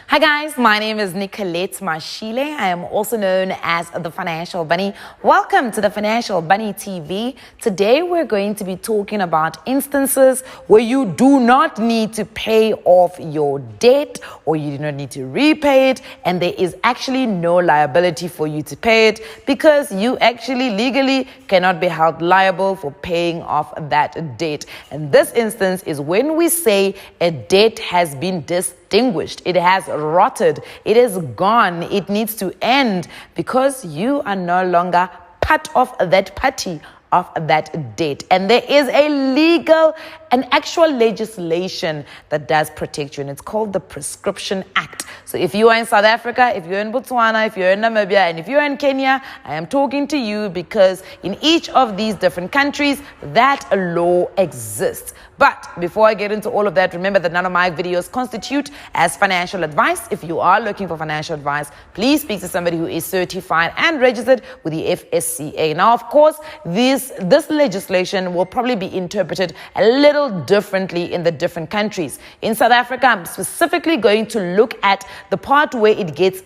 Hi guys, my name is Nicolette Mashile. I am also known as the Financial Bunny. Welcome to the Financial Bunny TV. Today we're going to be talking about instances where you do not need to pay off your debt or you do not need to repay it, and there is actually no liability for you to pay it because you actually legally cannot be held liable for paying off that debt. And this instance is when we say a debt has been distinguished, it has rotted, it is gone, it needs to end because you are no longer part of that party of that debt. And there is a legal and actual legislation that does protect you, and it's called the Prescription Act. So if you are in South Africa, if you're in Botswana, if you're in Namibia, and if you're in Kenya, I am talking to you because in each of these different countries, that law exists. But before I get into all of that, remember that none of my videos constitute as financial advice. If you are looking for financial advice, please speak to somebody who is certified and registered with the FSCA. Now, of course, this legislation will probably be interpreted a little differently in the different countries. In South Africa, I'm specifically going to look at the part where it gets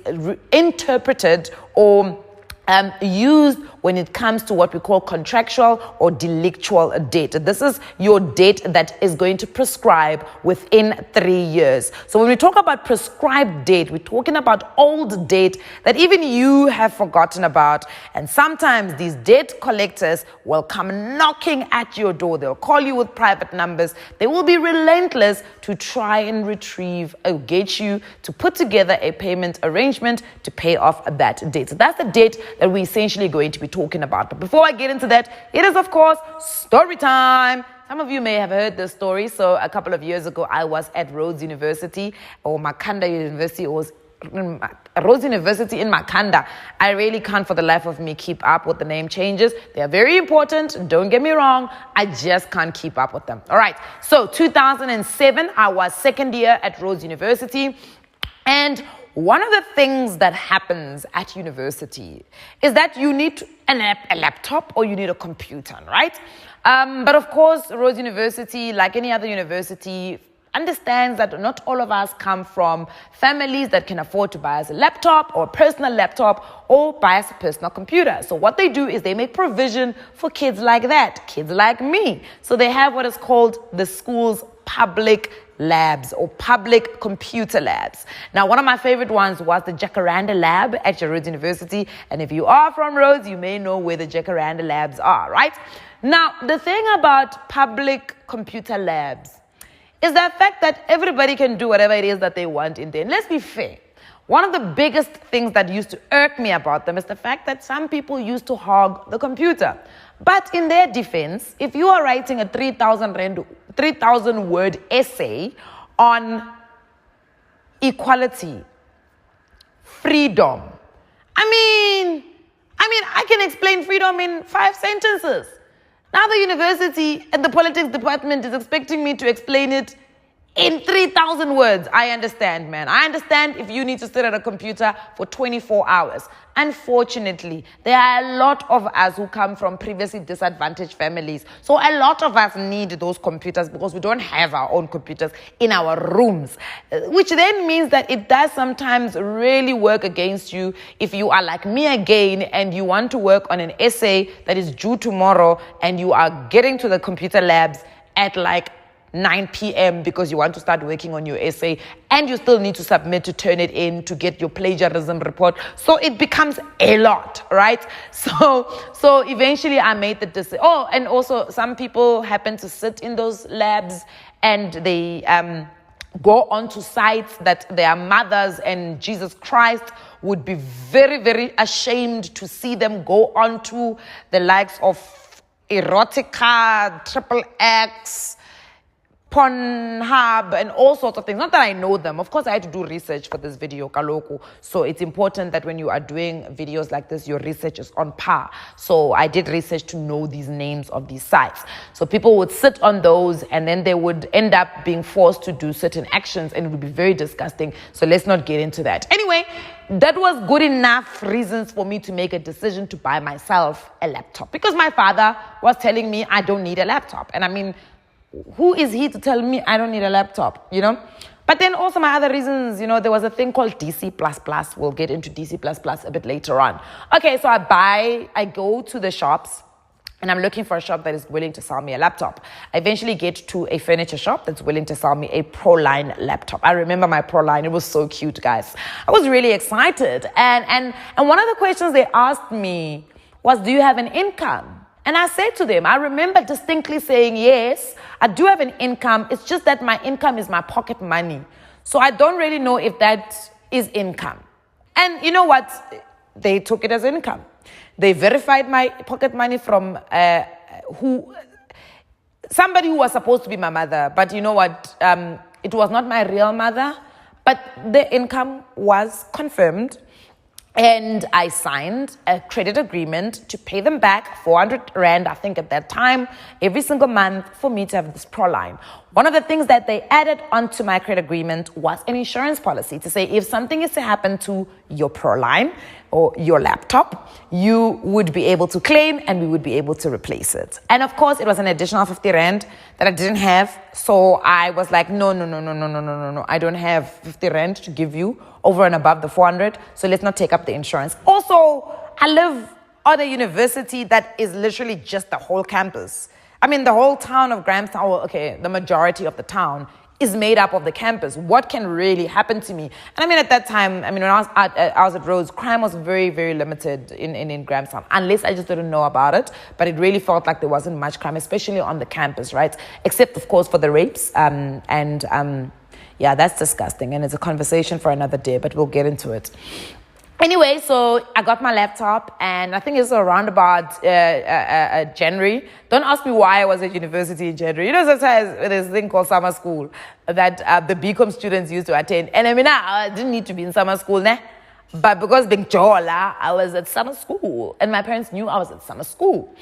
interpreted or used when it comes to what we call contractual or delictual debt. This is your debt that is going to prescribe within 3 years. So when we talk about prescribed debt, we're talking about old debt that even you have forgotten about. And sometimes these debt collectors will come knocking at your door. They'll call you with private numbers. They will be relentless to try and retrieve or get you to put together a payment arrangement to pay off that debt. So that's the debt that we're essentially going to be talking about. But before I get into that, it is of course story time. Some of you may have heard this story. So a couple of years ago, I was at Rhodes University or Makanda University, or Rhodes University in Makanda. I really can't for the life of me keep up with the name changes. They are very important, don't get me wrong. I just can't keep up with them. All right, so 2007, I was second year at Rhodes University, and one of the things that happens at university is that you need a laptop or you need a computer, right? But of course, Rhodes University, like any other university, understands that not all of us come from families that can afford to buy us a laptop or a personal laptop or buy us a personal computer. So what they do is they make provision for kids like that, kids like me. So they have what is called the school's public labs or public computer labs. Now, one of my favorite ones was the Jacaranda Lab at Rhodes University. And if you are from Rhodes, you may know where the Jacaranda Labs are, right? Now, the thing about public computer labs is the fact that everybody can do whatever it is that they want in there. And let's be fair. One of the biggest things that used to irk me about them is the fact that some people used to hog the computer. But in their defense, if you are writing a 3,000 word essay on equality, freedom, I can explain freedom in 5 sentences. Now the university and the politics department is expecting me to explain it in 3,000 words. I understand, man. I understand if you need to sit at a computer for 24 hours. Unfortunately, there are a lot of us who come from previously disadvantaged families. So a lot of us need those computers because we don't have our own computers in our rooms, which then means that it does sometimes really work against you if you are like me again and you want to work on an essay that is due tomorrow and you are getting to the computer labs at like 9 p.m. because you want to start working on your essay and you still need to submit to turn it in to get your plagiarism report. So it becomes a lot, right? So eventually I made the decision. Oh, and also some people happen to sit in those labs and they go onto sites that their mothers and Jesus Christ would be very, very ashamed to see them go onto, the likes of Erotica, XXX, Pornhub, and all sorts of things. Not that I know them. Of course, I had to do research for this video, Kaloku. So it's important that when you are doing videos like this, your research is on par. So I did research to know these names of these sites. So people would sit on those and then they would end up being forced to do certain actions and it would be very disgusting. So let's not get into that. Anyway, that was good enough reasons for me to make a decision to buy myself a laptop because my father was telling me I don't need a laptop. And I mean, who is he to tell me I don't need a laptop, you know? But then also my other reasons, there was a thing called DC++. We'll get into DC++ a bit later on. Okay, so I go to the shops, and I'm looking for a shop that is willing to sell me a laptop. I eventually get to a furniture shop that's willing to sell me a ProLine laptop. I remember my ProLine. It was so cute, guys. I was really excited. And one of the questions they asked me was, do you have an income? And I said to them, I remember distinctly saying, yes, I do have an income. It's just that my income is my pocket money. So I don't really know if that is income. And you know what? They took it as income. They verified my pocket money from somebody who was supposed to be my mother. But you know what? It was not my real mother. But the income was confirmed. And I signed a credit agreement to pay them back 400 Rand, I think at that time, every single month for me to have this ProLine. One of the things that they added onto my credit agreement was an insurance policy to say if something is to happen to your ProLine or your laptop, you would be able to claim and we would be able to replace it. And of course, it was an additional 50 Rand that I didn't have. So I was like, no. I don't have 50 Rand to give you over and above the 400. So let's not take up the insurance. Also, I live at a university that is literally just the whole campus. I mean, the whole town of Grahamstown, okay, the majority of the town is made up of the campus. What can really happen to me? And I mean, at that time, when I was at Rhodes, crime was very, very limited in Grahamstown, unless I just didn't know about it. But it really felt like there wasn't much crime, especially on the campus, right? Except, of course, for the rapes. Yeah, that's disgusting. And it's a conversation for another day, but we'll get into it. Anyway, so I got my laptop, and I think it's around about January. Don't ask me why I was at university in January. Sometimes there's a thing called summer school that the BCom students used to attend. And I didn't need to be in summer school, but because being Jola, I was at summer school, and my parents knew I was at summer school.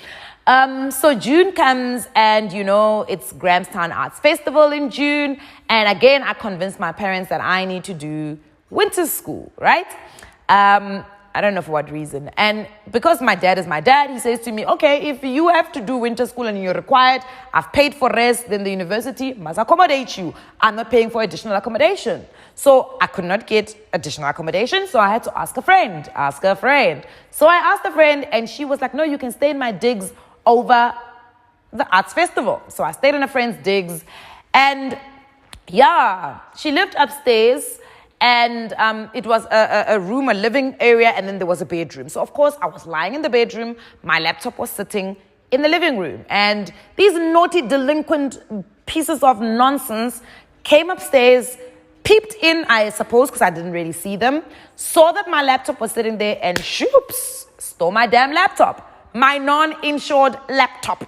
So June comes, and it's Grahamstown Arts Festival in June. And again, I convinced my parents that I need to do winter school, right? I don't know for what reason. And because my dad is my dad, he says to me, okay, if you have to do winter school and you're required, I've paid for rest, then the university must accommodate you. I'm not paying for additional accommodation. So I could not get additional accommodation, so I had to ask a friend. So I asked a friend, and she was like, no, you can stay in my digs over the arts festival. So I stayed in a friend's digs, and yeah, she lived upstairs. And it was a room, a living area, and then there was a bedroom. So, of course, I was lying in the bedroom. My laptop was sitting in the living room. And these naughty, delinquent pieces of nonsense came upstairs, peeped in, I suppose, because I didn't really see them, saw that my laptop was sitting there, and shoops, stole my damn laptop. My non-insured laptop.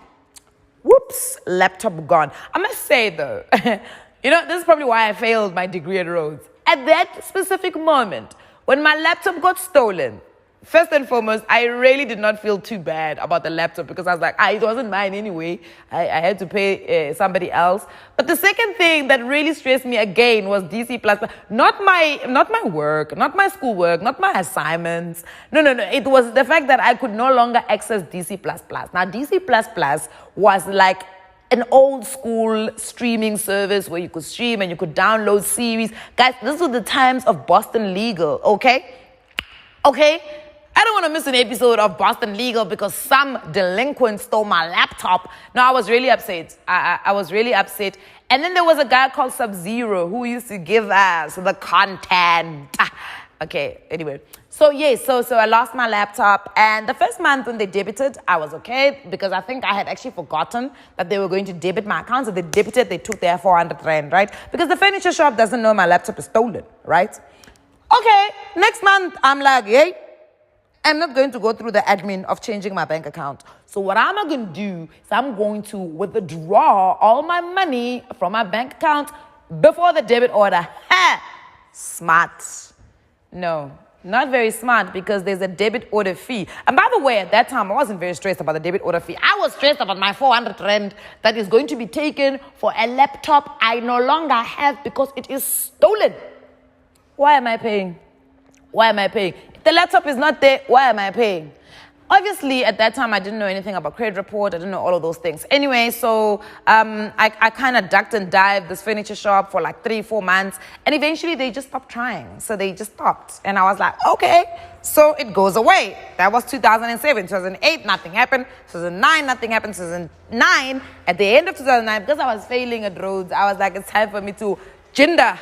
Whoops, laptop gone. I must say, though, this is probably why I failed my degree at Rhodes. At that specific moment, when my laptop got stolen, first and foremost, I really did not feel too bad about the laptop because I was like, it wasn't mine anyway. I had to pay somebody else. But the second thing that really stressed me again was DC++. Not my work, not my schoolwork, not my assignments. No. It was the fact that I could no longer access DC++. Now, DC++ was like an old school streaming service where you could stream and you could download series. Guys, this was the times of Boston Legal, okay? Okay? I don't want to miss an episode of Boston Legal because some delinquent stole my laptop. No, I was really upset. I was really upset. And then there was a guy called Sub-Zero who used to give us the content. Okay, anyway. So I lost my laptop, and the first month when they debited, I was okay because I think I had actually forgotten that they were going to debit my account. So they debited, they took their 400 Rand, right? Because the furniture shop doesn't know my laptop is stolen, right? Okay, next month, I'm like, hey, I'm not going to go through the admin of changing my bank account. So what am I going to do is I'm going to withdraw all my money from my bank account before the debit order. Ha! Smart. No. Not very smart because there's a debit order fee. And by the way, at that time, I wasn't very stressed about the debit order fee. I was stressed about my 400 Rand that is going to be taken for a laptop I no longer have because it is stolen. Why am I paying? If the laptop is not there, why am I paying? Obviously, at that time, I didn't know anything about credit report. I didn't know all of those things. Anyway, so I kind of ducked and dived this furniture shop for like 3-4 months. And eventually, they just stopped trying. So they just stopped. And I was like, okay, so it goes away. That was 2007. 2008, nothing happened. 2009, nothing happened. 2009, at the end of 2009, because I was failing at roads, I was like, it's time for me to gender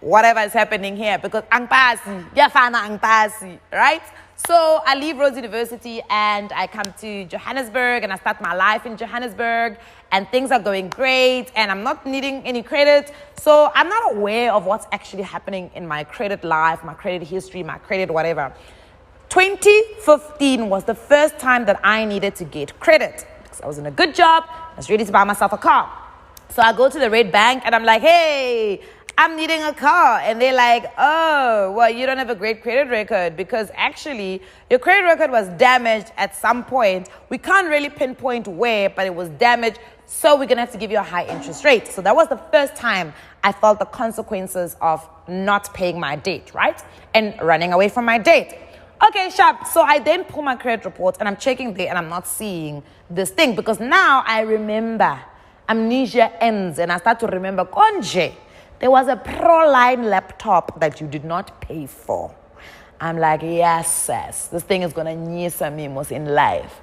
whatever is happening here, because angpasi, yafana angpasi, right? So I leave Rhodes University and I come to Johannesburg and I start my life in Johannesburg, and things are going great and I'm not needing any credit. So I'm not aware of what's actually happening in my credit life, my credit history, my credit whatever. 2015 was the first time that I needed to get credit because I was in a good job. I was ready to buy myself a car. So I go to the Red Bank and I'm like, hey, I'm needing a car. And they're like, oh, well, you don't have a great credit record because actually your credit record was damaged at some point. We can't really pinpoint where, but it was damaged. So we're going to have to give you a high interest rate. So that was the first time I felt the consequences of not paying my debt, right? And running away from my debt. Okay, sharp. So I then pull my credit report and I'm checking there and I'm not seeing this thing because now I remember. Amnesia ends and I start to remember, Konje, there was a Proline laptop that you did not pay for. I'm like, yes, this thing is going to need some memos in life.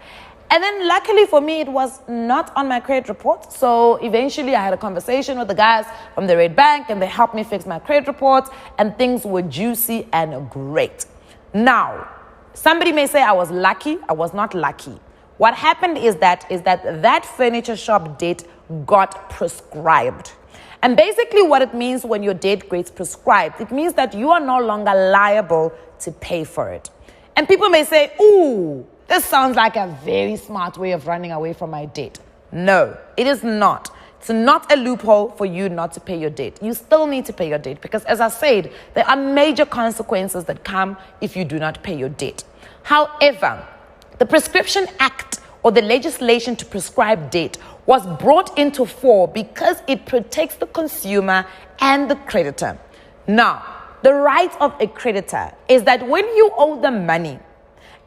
And then luckily for me, it was not on my credit report. So eventually I had a conversation with the guys from the Red Bank and they helped me fix my credit report and things were juicy and great. Now, somebody may say I was lucky. I was not lucky. What happened is that furniture shop debt got prescribed. And basically what it means when your debt gets prescribed, it means that you are no longer liable to pay for it. And people may say, ooh, this sounds like a very smart way of running away from my debt. No, it is not. It's not a loophole for you not to pay your debt. You still need to pay your debt because, as I said, there are major consequences that come if you do not pay your debt. However, the Prescription Act or the legislation to prescribe debt was brought into force because it protects the consumer and the creditor. Now, the right of a creditor is that when you owe them money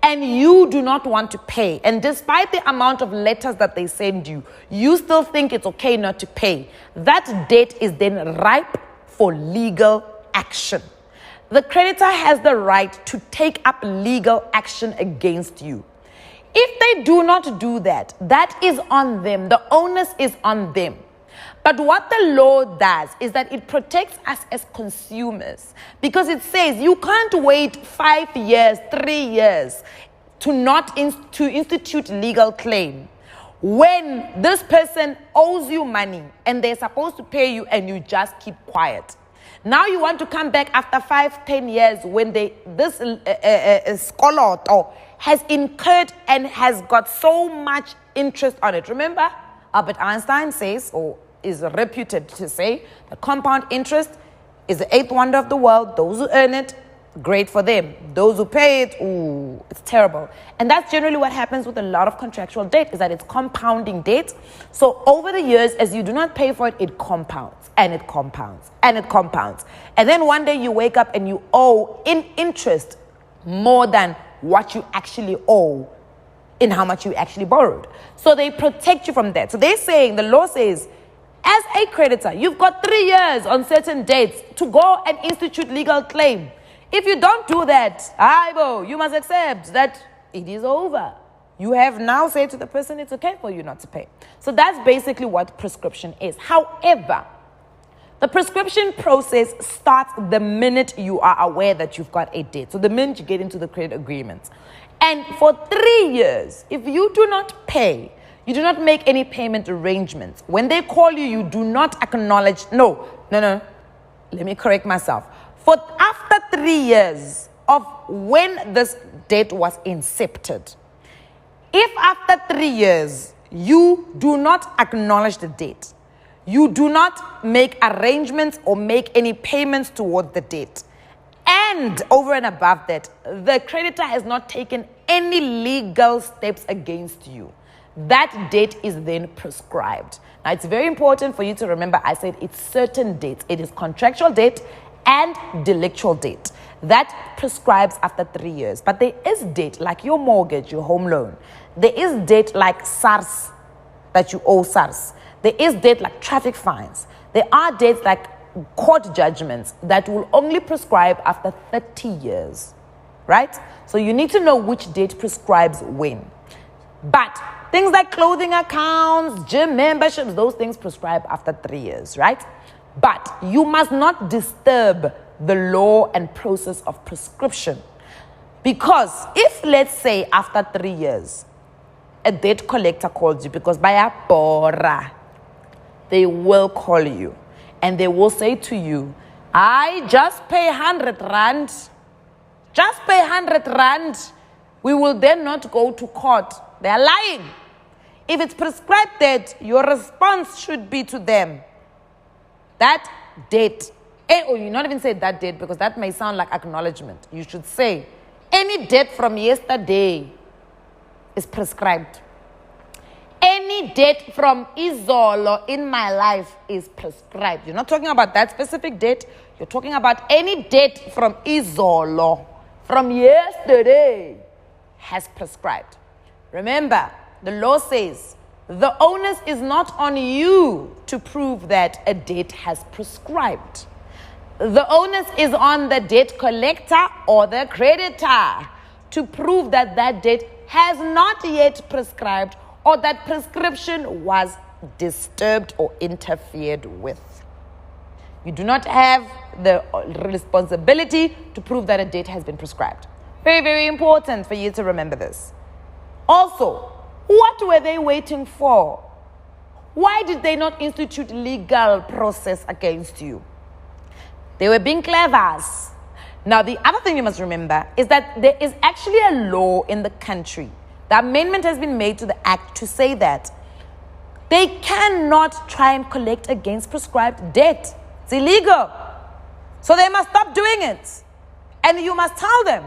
and you do not want to pay, and despite the amount of letters that they send you, you still think it's okay not to pay, that debt is then ripe for legal action. The creditor has the right to take up legal action against you. If they do not do that, that is on them. The onus is on them. But what the law does is that it protects us as consumers because it says you can't wait 5 years, 3 years to institute legal claim when this person owes you money and they're supposed to pay you and you just keep quiet. Now you want to come back after 5-10 years when this skoloto has incurred and has got so much interest on it. Remember, Albert Einstein says, or is reputed to say, that compound interest is the 8th wonder of the world. Those who earn it, great for them. Those who pay it, ooh, it's terrible. And that's generally what happens with a lot of contractual debt, is that it's compounding debt. So over the years, as you do not pay for it, it compounds and it compounds and it compounds. And then one day you wake up and you owe in interest more than what you actually owe in how much you actually borrowed. So they protect you from that. So they're saying, the law says, as a creditor, you've got 3 years on certain dates to go and institute legal claim. If you don't do that, you must accept that it is over. You have now said to the person it's okay for you not to pay. So that's basically what prescription is. However, the prescription process starts the minute you are aware that you've got a debt. So the minute you get into the credit agreement. And for 3 years, if you do not pay, you do not make any payment arrangements. When they call you, you do not acknowledge. No. Let me correct myself. For after 3 years of when this debt was incepted, if after 3 years you do not acknowledge the debt, you do not make arrangements or make any payments towards the debt, and over and above that, the creditor has not taken any legal steps against you, that debt is then prescribed. Now, it's very important for you to remember, I said it's certain debt. It is contractual debt and delictual debt. that prescribes after 3 years. But there is debt like your mortgage, your home loan. There is debt like SARS that you owe SARS. There is debt like traffic fines. There are debts like court judgments that will only prescribe after 30 years, right? So you need to know which date prescribes when. But things like clothing accounts, gym memberships, those things prescribe after 3 years, right? But you must not disturb the law and process of prescription. Because if, let's say, after 3 years, a debt collector calls you, because by a bora, they will call you and they will say to you, I just pay 100 rand. Just pay 100 rand. We will then not go to court. They are lying. If it's prescribed debt, your response should be to them. That debt, or you not even say that debt because that may sound like acknowledgement. You should say, any debt from yesterday is prescribed. Any debt from Izolo in my life is prescribed. You're not talking about that specific debt. You're talking about any debt from Izolo, from yesterday, has prescribed. Remember, the law says the onus is not on you to prove that a debt has prescribed. The onus is on the debt collector or the creditor to prove that that debt has not yet prescribed or that prescription was disturbed or interfered with. You do not have the responsibility to prove that a debt has been prescribed. Very, very important for you to remember this. Also, what were they waiting for? Why did they not institute legal process against you? They were being clever. Now, the other thing you must remember is that there is actually a law in the country. The amendment has been made to the act to say that they cannot try and collect against prescribed debt. It's illegal. So they must stop doing it. And you must tell them,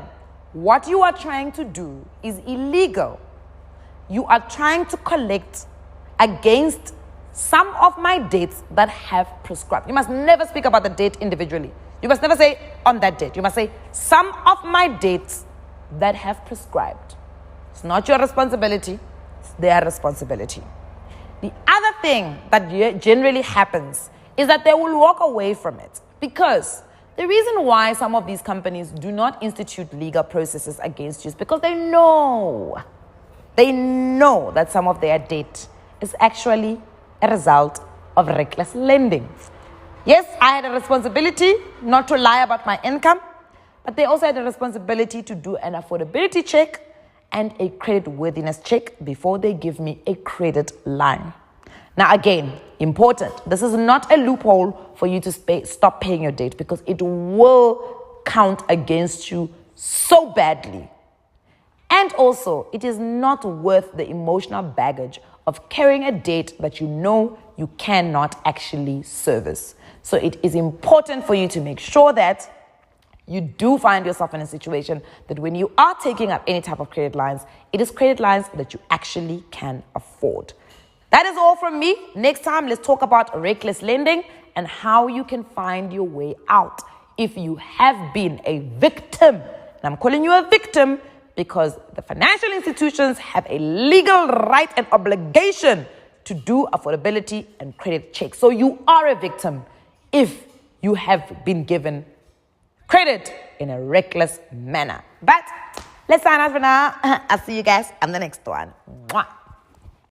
what you are trying to do is illegal. You are trying to collect against some of my debts that have prescribed. You must never speak about the debt individually. You must never say on that date. You must say some of my debts that have prescribed. It's not your responsibility. It's their responsibility. The other thing that generally happens is that they will walk away from it, because the reason why some of these companies do not institute legal processes against you is because they know that some of their debt is actually a result of reckless lending. Yes, I had a responsibility not to lie about my income, but they also had a responsibility to do an affordability check and a creditworthiness check before they give me a credit line. Now, again, important. This is not a loophole for you to stop paying your debt, because it will count against you so badly. And also, it is not worth the emotional baggage of carrying a debt that you know you cannot actually service. So it is important for you to make sure that you do find yourself in a situation that when you are taking up any type of credit lines, it is credit lines that you actually can afford. That is all from me. Next time, let's talk about reckless lending and how you can find your way out if you have been a victim. And I'm calling you a victim because the financial institutions have a legal right and obligation to do affordability and credit checks. So you are a victim if you have been given credit in a reckless manner. But let's sign out for now. I'll see you guys on the next one. Mwah.